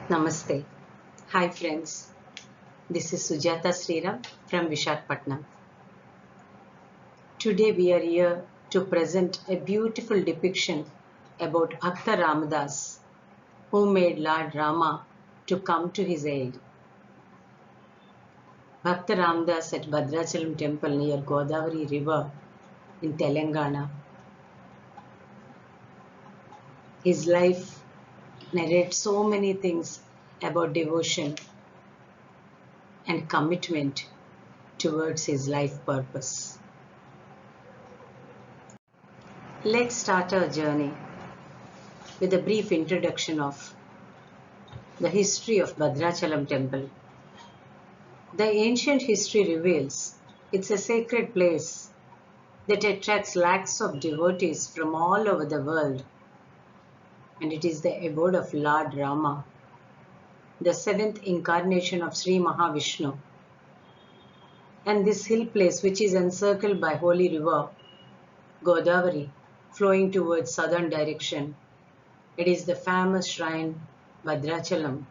Namaste. Hi friends. This is Sujata Sriram from Vishakhapatnam. Today we are here to present a beautiful depiction about Bhakta Ramadas, who made Lord Rama to come to his aid. Bhakta Ramadas at Bhadrchalam temple near Godavari river in Telangana. His life narrates so many things about devotion and commitment towards his life purpose. Let's start our journey with a brief introduction of the history of Bhadrchalam temple. The ancient history reveals it's a sacred place that attracts lakhs of devotees from all over the world, and it is the abode of Lord Rama, the seventh incarnation of Sri Mahavishnu. And this hill place, which is encircled by holy river Godavari, flowing towards southern direction, it is the famous shrine Bhadrchalam,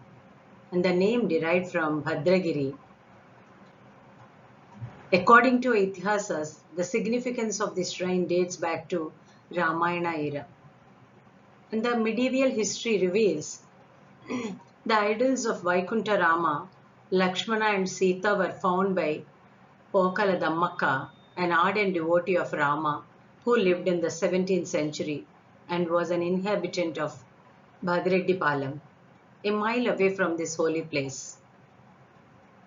and the name derived from Bhadragiri. According to Itihasas, the significance of this shrine dates back to Ramayana era. And the medieval history reveals the idols of Vaikuntha Rama, Lakshmana and Sita were found by Pokala Dammaka, an ardent devotee of Rama who lived in the 17th century and was an inhabitant of Bhadrchalam, a mile away from this holy place.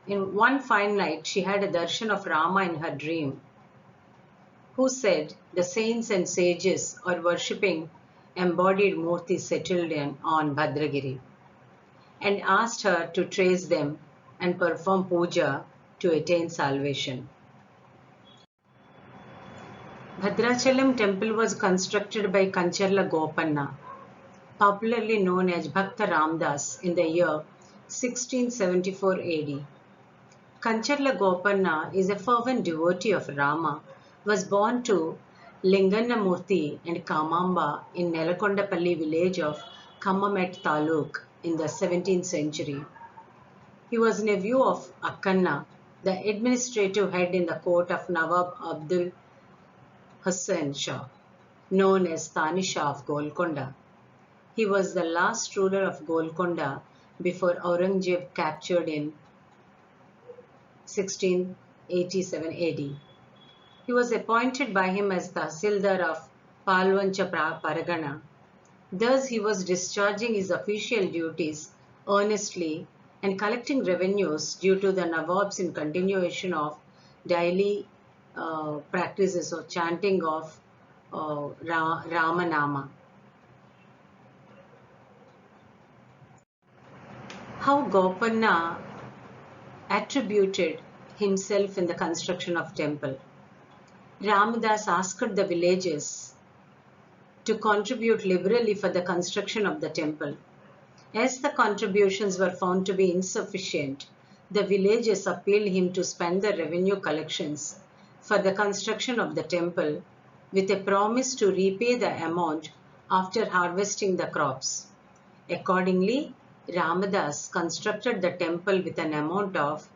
In one fine night, she had a darshan of Rama in her dream, who said the saints and sages are worshipping embodied murtis settled on Bhadragiri, and asked her to trace them and perform puja to attain salvation. Bhadrchalam temple was constructed by Kancharla Gopanna, popularly known as Bhakta Ramadas, in the year 1674 AD. Kancharla Gopanna is a fervent devotee of Rama, was born to Lingannamurthy and Kamamba in Nelakondapalli village of Kammamet Taluk in the 17th century. He was nephew of Akkanna, the administrative head in the court of Nawab Abdul Hussain Shah, known as Thani Shah of Goloconda. He was the last ruler of Goloconda before Aurangzeb captured in 1687 AD. He was appointed by him as Tahsildar of Palwancha Paragana. Thus, he was discharging his official duties earnestly and collecting revenues due to the Nawabs in continuation of daily practices of chanting of Ramanama. How Gopanna attributed himself in the construction of temple. Ramadas asked the villagers to contribute liberally for the construction of the temple. As the contributions were found to be insufficient, the villagers appealed him to spend the revenue collections for the construction of the temple with a promise to repay the amount after harvesting the crops. Accordingly, Ramadas constructed the temple with an amount of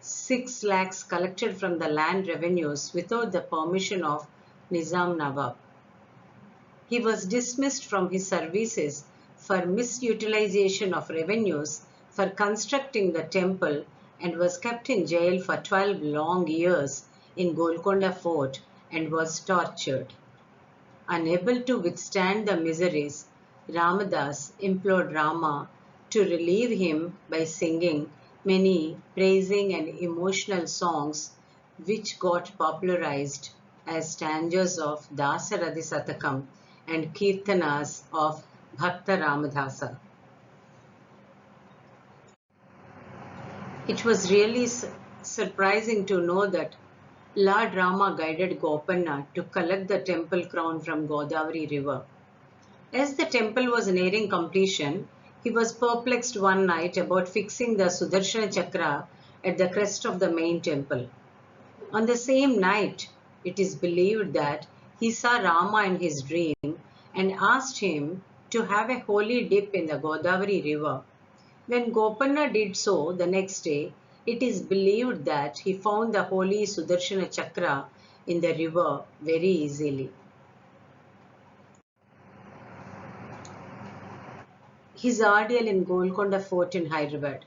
6 lakhs collected from the land revenues without the permission of Nizam Nawab. He was dismissed from his services for misutilization of revenues for constructing the temple and was kept in jail for 12 long years in Goloconda fort and was tortured. Unable to withstand the miseries, Ramadas implored Rama to relieve him by singing many praising and emotional songs which got popularized as stanzas of Dasaradi Satakam and Kirtanas of Bhakta Ramadasa. It was really surprising to know that Lord Rama guided Gopanna to collect the temple crown from Godavari river. As the temple was nearing completion, he was perplexed one night about fixing the Sudarshana Chakra at the crest of the main temple. On the same night, it is believed that he saw Rama in his dream and asked him to have a holy dip in the Godavari river. When Gopanna did so the next day, it is believed that he found the holy Sudarshana Chakra in the river very easily. His ordeal in Goloconda fort in Hyderabad.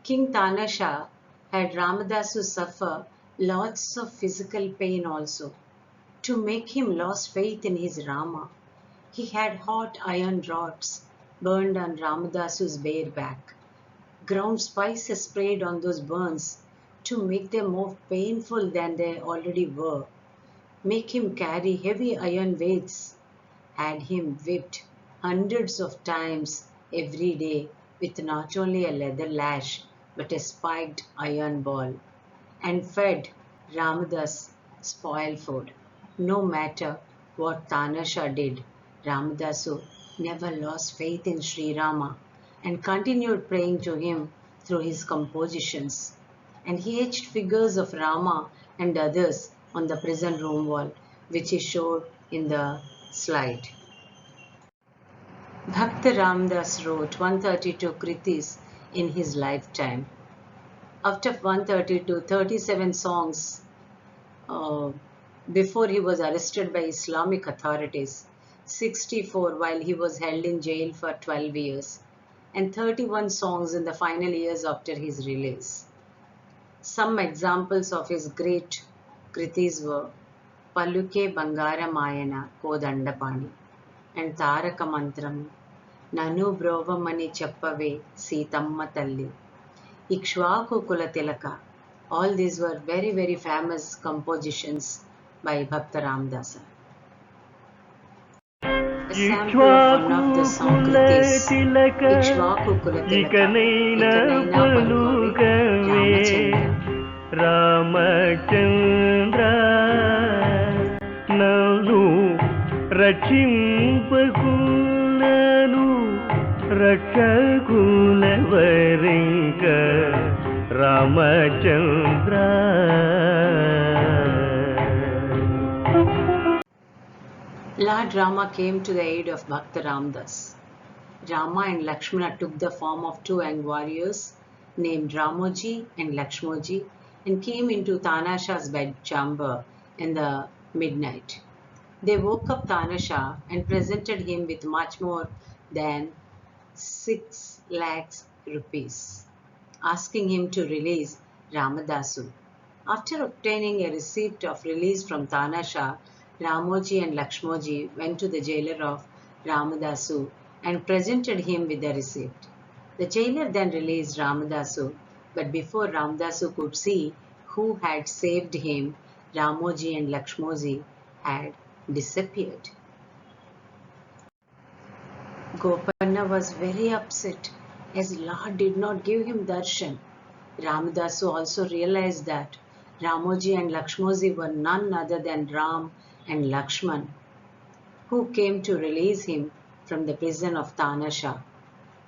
King Tanasha had Ramadasu suffer lots of physical pain also, to make him lose faith in his Rama. He had hot iron rods burned on Ramadasu's bare back, ground spices sprayed on those burns to make them more painful than they already were, make him carry heavy iron weights, had him whipped hundreds of times every day with not only a leather lash but a spiked iron ball, and fed Ramadas spoiled food. No matter what Tanasha did, Ramadasu never lost faith in Sri Rama and continued praying to him through his compositions. And he etched figures of Rama and others on the prison room wall, which is showed in the slide. Bhakta Ramadas wrote 132 kritis in his lifetime. Out of 132, 37 songs uh, before he was arrested by Islamic authorities, 64 while he was held in jail for 12 years, and 31 songs in the final years after his release. Some examples of his great kritis were Paluke Bangaramayana Kodandapani and Taraka Mantram, Nanu Brovamani Chappave Sitamma Talli, Ikshvaku Kulatilaka. All these were very, very famous compositions by Bhakta Ramadas. A sample of one of the song kritis, Ikshvaku Kulatilaka, Ikanaina Palukave, Ramachandra Nanu Rachimpakulanu Rakshakulavarika Ramachandra. Lord Rama came to the aid of Bhakta Ramadas. Rama and Lakshmana took the form of two young warriors named Ramoji and Lakshmoji and came into Tanasha's bedchamber in the midnight. They woke up Tanasha and presented him with much more than 6 lakhs rupees, asking him to release Ramadasu. After obtaining a receipt of release from Tanasha, Ramoji and Lakshmoji went to the jailer of Ramadasu and presented him with the receipt. The jailer then released Ramadasu, but before Ramadasu could see who had saved him, Ramoji and Lakshmoji had disappeared. Gopanna was very upset as Lord did not give him darshan. Ramadasu also realized that Ramoji and Lakshmoji were none other than Ram and Lakshman, who came to release him from the prison of Tanasha.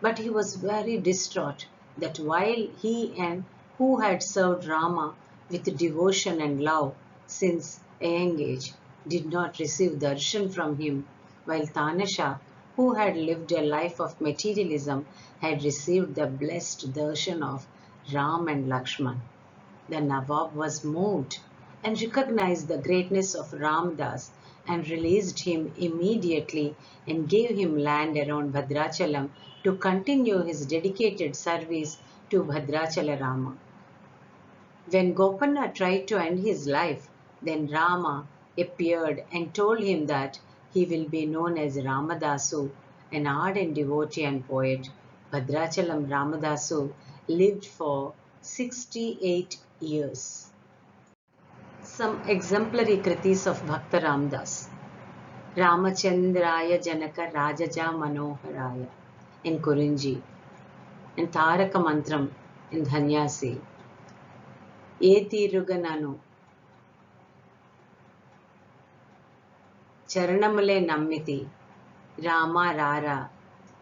But he was very distraught that while he and who had served Rama with devotion and love since a young age did not receive darshan from him, while Tanasha, who had lived a life of materialism, had received the blessed darshan of Ram and Lakshman. The Nawab was moved and recognized the greatness of Ramdas and released him immediately and gave him land around Bhadrchalam to continue his dedicated service to Bhadrchala Rama. When Gopanna tried to end his life, then Rama appeared and told him that he will be known as Ramadasu, an ardent devotee and poet. Bhadrachalam Ramadasu lived for 68 years. Some exemplary kritis of Bhakta Ramadas. Ramachandraya Janaka Rajaja Manoharaya in Kurinji, and Taraka Mantram in Dhanyasi. Etirugananu Charanamule Nammiti, Rama Rara,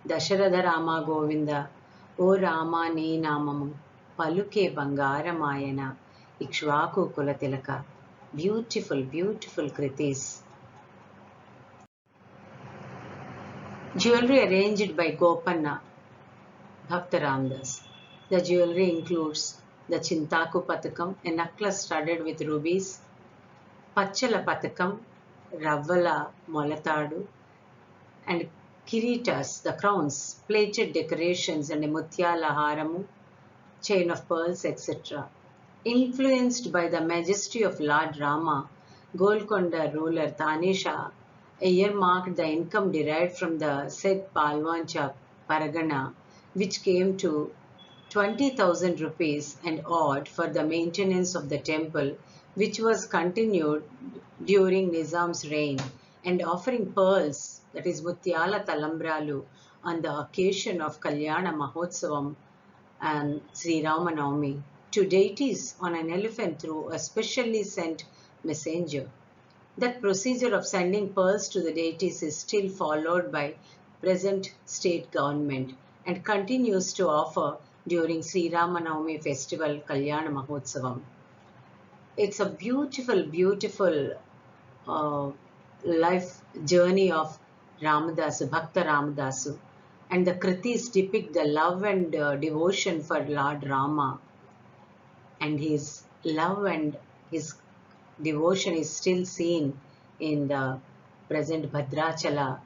Dasharatha Rama Govinda, O Rama Nee Namamu, Paluke Bangaramayana, Ikshvaku Kulatilaka. Beautiful, beautiful kritis. Jewelry arranged by Gopanna. Bhakta Ramadas. The jewelry includes the Chintaku Patakam, a necklace studded with rubies, Pachala Patakam, Ravvala Molatadu, and Kiritas, the crowns, plated decorations, and a Mutyala Haramu, chain of pearls, etc. Influenced by the majesty of Lord Rama, Golconda ruler Tanisha earmarked the income derived from the said Palwancha Paragana, which came to 20,000 rupees and odd for the maintenance of the temple, which was continued during Nizam's reign, and offering pearls, that is Mutyala Talambralu, on the occasion of Kalyana Mahotsavam and Sri Ramanavami to deities on an elephant through a specially sent messenger. That procedure of sending pearls to the deities is still followed by present state government and continues to offer during Sri Ramanavami festival Kalyana Mahotsavam. It's a beautiful, beautiful uh, life journey of Ramadasu, Bhakta Ramadasu, and the Kritis depict the love and devotion for Lord Rama, and his love and his devotion is still seen in the present Bhadrchalam.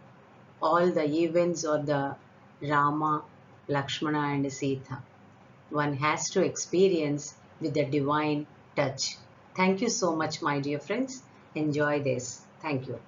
All the events of the Rama, Lakshmana and Sita. One has to experience with the divine touch. Thank you so much, my dear friends. Enjoy this. Thank you.